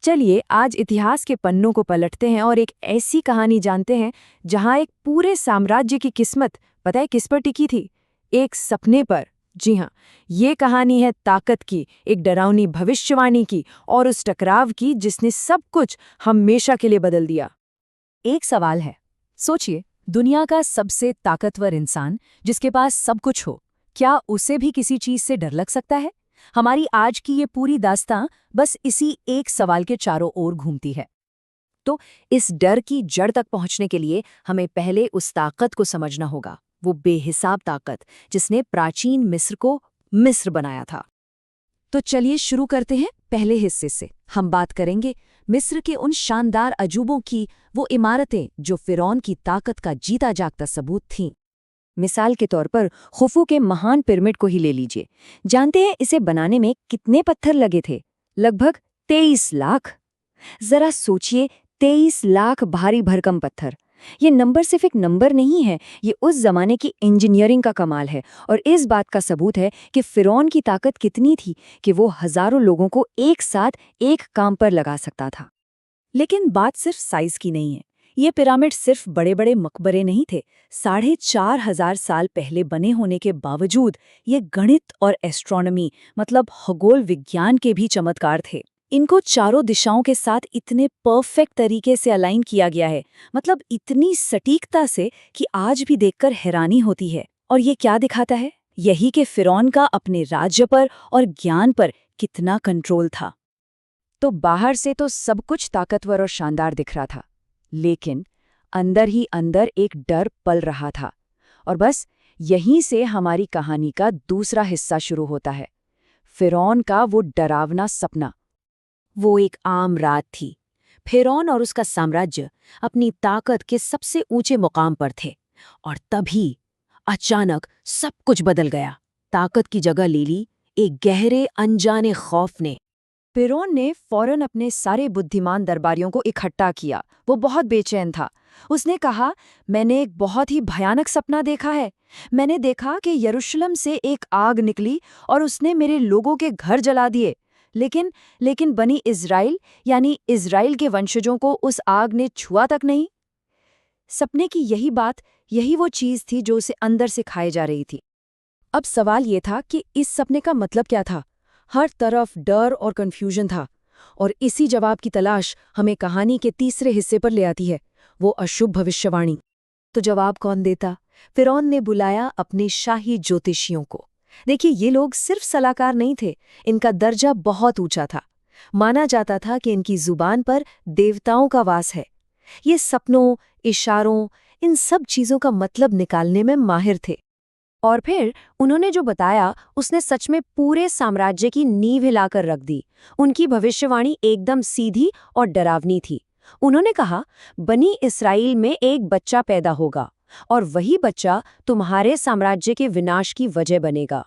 चलिए आज इतिहास के पन्नों को पलटते हैं और एक ऐसी कहानी जानते हैं जहां एक पूरे साम्राज्य की किस्मत पता है किस पर टिकी थी? एक सपने पर। जी हाँ, ये कहानी है ताकत की, एक डरावनी भविष्यवाणी की और उस टकराव की जिसने सब कुछ हमेशा के लिए बदल दिया। एक सवाल है। सोचिए, दुनिया का सबसे ताकतवर इंसान जिसके पास सब कुछ हो, क्या उसे भी किसी चीज से डर लग सकता है? हमारी आज की ये पूरी दास्तां बस इसी एक सवाल के चारों ओर घूमती है। तो इस डर की जड़ तक पहुंचने के लिए हमें पहले उस ताकत को समझना होगा, वो बेहिसाब ताकत जिसने प्राचीन मिस्र को मिस्र बनाया था। तो चलिए शुरू करते हैं पहले हिस्से से। हम बात करेंगे मिस्र के उन शानदार अजूबों की, वो इमारतें जो फिरौन की ताकत का जीता जागता सबूत थीं। मिसाल के तौर पर खुफू के महान पिरामिड को ही ले लीजिए। जानते हैं इसे बनाने में कितने पत्थर लगे थे? लगभग 23 लाख। जरा सोचिए, 23 लाख भारी भरकम पत्थर। ये नंबर सिर्फ एक नंबर नहीं है, ये उस जमाने की इंजीनियरिंग का कमाल है और इस बात का सबूत है कि फिरौन की ताकत कितनी थी कि वो हजारों लोगों को एक साथ एक काम पर लगा सकता था। लेकिन बात सिर्फ साइज की नहीं है। ये पिरामिड सिर्फ बड़े बड़े मकबरे नहीं थे। 4,500 साल पहले बने होने के बावजूद ये गणित और एस्ट्रोनॉमी मतलब खगोल विज्ञान के भी चमत्कार थे। इनको चारों दिशाओं के साथ इतने परफेक्ट तरीके से अलाइन किया गया है, मतलब इतनी सटीकता से कि आज भी देखकर हैरानी होती है। और ये क्या दिखाता है? यही कि फिरौन का अपने राज्य पर और ज्ञान पर कितना कंट्रोल था। तो बाहर से तो सब कुछ ताकतवर और शानदार दिख रहा था, लेकिन अंदर ही अंदर एक डर पल रहा था। और बस यहीं से हमारी कहानी का दूसरा हिस्सा शुरू होता है, फिरौन का वो डरावना सपना। वो एक आम रात थी। फिरौन और उसका साम्राज्य अपनी ताकत के सबसे ऊंचे मुकाम पर थे और तभी अचानक सब कुछ बदल गया। ताकत की जगह ले ली एक गहरे अनजाने खौफ ने। फिरौन ने फौरन अपने सारे बुद्धिमान दरबारियों को इकट्ठा किया। वो बहुत बेचैन था। उसने कहा, मैंने एक बहुत ही भयानक सपना देखा है। मैंने देखा कि यरूशलेम से एक आग निकली और उसने मेरे लोगों के घर जला दिए। लेकिन बनी इज़राइल यानी इज़राइल के वंशजों को उस आग ने छुआ तक नहीं। सपने की यही बात, यही वो चीज़ थी जो उसे अंदर से खाए जा रही थी। अब सवाल ये था कि इस सपने का मतलब क्या था? हर तरफ डर और कंफ्यूजन था, और इसी जवाब की तलाश हमें कहानी के तीसरे हिस्से पर ले आती है, वो अशुभ भविष्यवाणी। तो जवाब कौन देता? फिरौन ने बुलाया अपने शाही ज्योतिषियों को। देखिए, ये लोग सिर्फ सलाहकार नहीं थे, इनका दर्जा बहुत ऊंचा था। माना जाता था कि इनकी जुबान पर देवताओं का वास है। ये सपनों, इशारों, इन सब चीजों का मतलब निकालने में माहिर थे। और फिर उन्होंने जो बताया उसने सच में पूरे साम्राज्य की नींव हिलाकर रख दी। उनकी भविष्यवाणी एकदम सीधी और डरावनी थी। उन्होंने कहा, बनी इस्राएल में एक बच्चा पैदा होगा और वही बच्चा तुम्हारे साम्राज्य के विनाश की वजह बनेगा।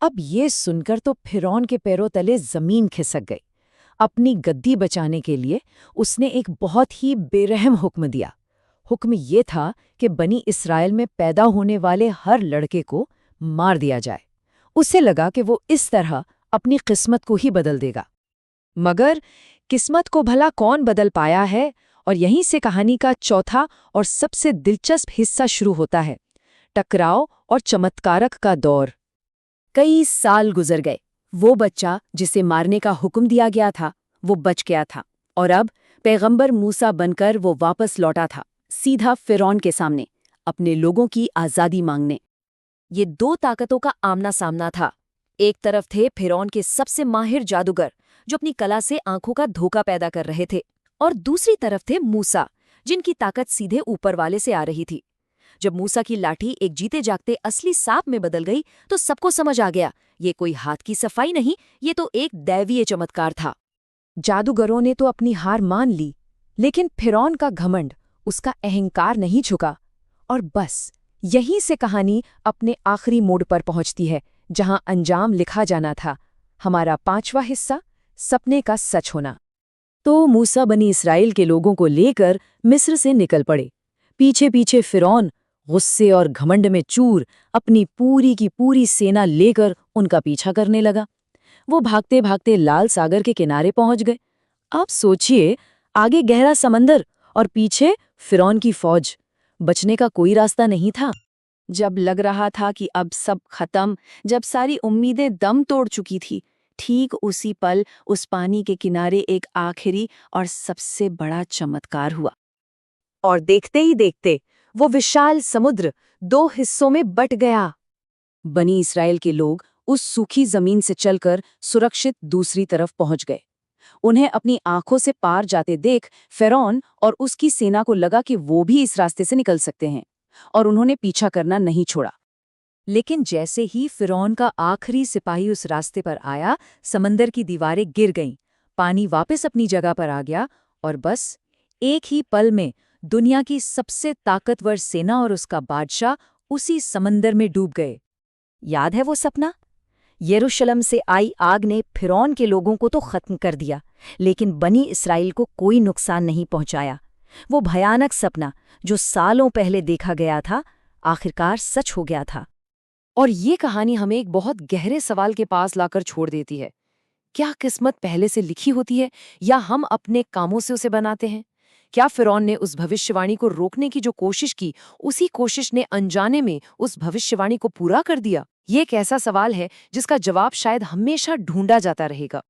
अब ये सुनकर तो फिरौन के पैरों तले जमीन खिसक गई। अपनी गद्दी बचाने के लिए उसने एक बहुत ही बेरहम हुक्म दिया। हुक्म ये था कि बनी इस्राएल में पैदा होने वाले हर लड़के को मार दिया जाए। उसे लगा कि वो इस तरह अपनी किस्मत को ही बदल देगा। मगर किस्मत को भला कौन बदल पाया है? और यहीं से कहानी का चौथा और सबसे दिलचस्प हिस्सा शुरू होता है, टकराव और चमत्कारक का दौर। कई साल गुजर गए। वो बच्चा जिसे मारने का हुक्म दिया गया था, वो बच गया था और अब पैगंबर मूसा बनकर वो वापस लौटा था, सीधा फिरौन के सामने, अपने लोगों की आज़ादी मांगने। ये दो ताकतों का आमना सामना था। एक तरफ थे फिरौन के सबसे माहिर जादूगर जो अपनी कला से आंखों का धोखा पैदा कर रहे थे, और दूसरी तरफ थे मूसा जिनकी ताकत सीधे ऊपर वाले से आ रही थी। जब मूसा की लाठी एक जीते जागते असली सांप में बदल गई तो सबको समझ आ गया, ये कोई हाथ की सफाई नहीं, ये तो एक दैवीय चमत्कार था। जादूगरों ने तो अपनी हार मान ली, लेकिन फिरौन का घमंड, उसका अहंकार नहीं झुका। और बस यहीं से कहानी अपने आखिरी मोड़ पर पहुंचती है, जहां अंजाम लिखा जाना था। हमारा पांचवा हिस्सा, सपने का सच होना। तो मूसा बनी इस्राएल के लोगों को लेकर मिस्र से निकल पड़े। पीछे पीछे फिरौन गुस्से और घमंड में चूर अपनी पूरी की पूरी सेना लेकर उनका पीछा करने लगा। वो भागते भागते लाल सागर के किनारे पहुंच गए। आप सोचिए, आगे गहरा समंदर और पीछे फिरौन की फौज। बचने का कोई रास्ता नहीं था। जब लग रहा था कि अब सब खत्म, जब सारी उम्मीदें दम तोड़ चुकी थी, ठीक उसी पल उस पानी के किनारे एक आखिरी और सबसे बड़ा चमत्कार हुआ। और देखते ही देखते वो विशाल समुद्र 2 हिस्सों में बट गया। बनी इस्राएल के लोग उस सूखी जमीन से चलकर सुरक्षित दूसरी तरफ पहुंच गए। उन्हें अपनी आंखों से पार जाते देख फ़िरौन और उसकी सेना को लगा कि वो भी इस रास्ते से निकल सकते हैं, और उन्होंने पीछा करना नहीं छोड़ा। लेकिन जैसे ही फ़िरौन का आखिरी सिपाही उस रास्ते पर आया, समंदर की दीवारें गिर गईं, पानी वापस अपनी जगह पर आ गया, और बस एक ही पल में दुनिया की सबसे ताकतवर सेना और उसका बादशाह उसी समंदर में डूब गए। याद है वो सपना? यरूशलेम से आई आग ने फ़िरौन के लोगों को तो खत्म कर दिया, लेकिन बनी इस्राएल को कोई नुकसान नहीं पहुंचाया। वो भयानक सपना जो सालों पहले देखा गया था, आखिरकार सच हो गया था। और ये कहानी हमें एक बहुत गहरे सवाल के पास लाकर छोड़ देती है। क्या किस्मत पहले से लिखी होती है या हम अपने कामों से उसे बनाते हैं? क्या फ़िरौन ने उस भविष्यवाणी को रोकने की जो कोशिश की, उसी कोशिश ने अनजाने में उस भविष्यवाणी को पूरा कर दिया? ये एक ऐसा सवाल है जिसका जवाब शायद हमेशा ढूंढा जाता रहेगा।